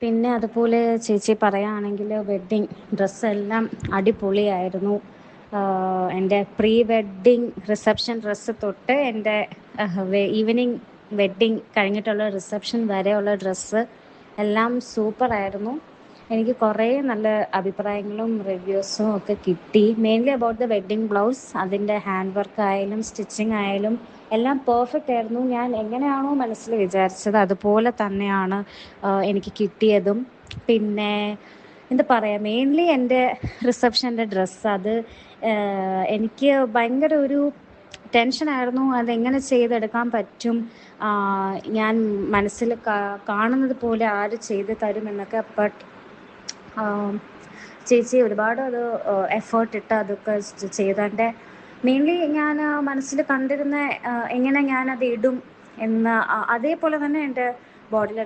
പിന്നെ അതുപോലെ ചേച്ചി പറയുകയാണെങ്കിൽ വെഡ്ഡിങ് ഡ്രസ്സെല്ലാം അടിപൊളിയായിരുന്നു. എൻ്റെ പ്രീ വെഡ്ഡിങ് റിസപ്ഷൻ ഡ്രസ്സ് തൊട്ട് എൻ്റെ ഈവനിങ് വെഡ്ഡിങ് കഴിഞ്ഞിട്ടുള്ള റിസപ്ഷൻ വരെയുള്ള ഡ്രസ്സ് എല്ലാം സൂപ്പറായിരുന്നു. എനിക്ക് കുറേ നല്ല അഭിപ്രായങ്ങളും റിവ്യൂസും ഒക്കെ കിട്ടി. Mainly about the wedding blouse, അതിൻ്റെ ഹാൻഡ് വർക്ക് ആയാലും സ്റ്റിച്ചിങ് ആയാലും എല്ലാം പെർഫെക്റ്റ് ആയിരുന്നു. ഞാൻ എങ്ങനെയാണോ മനസ്സിൽ വിചാരിച്ചത് അതുപോലെ തന്നെയാണ് എനിക്ക് കിട്ടിയതും. പിന്നെ എന്താ പറയുക, മെയിൻലി എൻ്റെ റിസപ്ഷൻ്റെ ഡ്രസ്സ് അത് എനിക്ക് ഭയങ്കര ഒരു ടെൻഷനായിരുന്നു, അതെങ്ങനെ ചെയ്തെടുക്കാൻ പറ്റും, ഞാൻ മനസ്സിൽ കാണുന്നത് പോലെ ആര് ചെയ്ത് തരുമെന്നൊക്കെ. ബട്ട് ചേച്ചി ഒരുപാട് അത് എഫേർട്ട് ഇട്ട് അതൊക്കെ ചെയ്തതിൻ്റെ മെയിൻലി ഞാൻ മനസ്സിൽ കണ്ടിരുന്ന എങ്ങനെ ഞാനത് ഇടും എന്ന അതേപോലെ തന്നെ എൻ്റെ ബോഡിയിൽ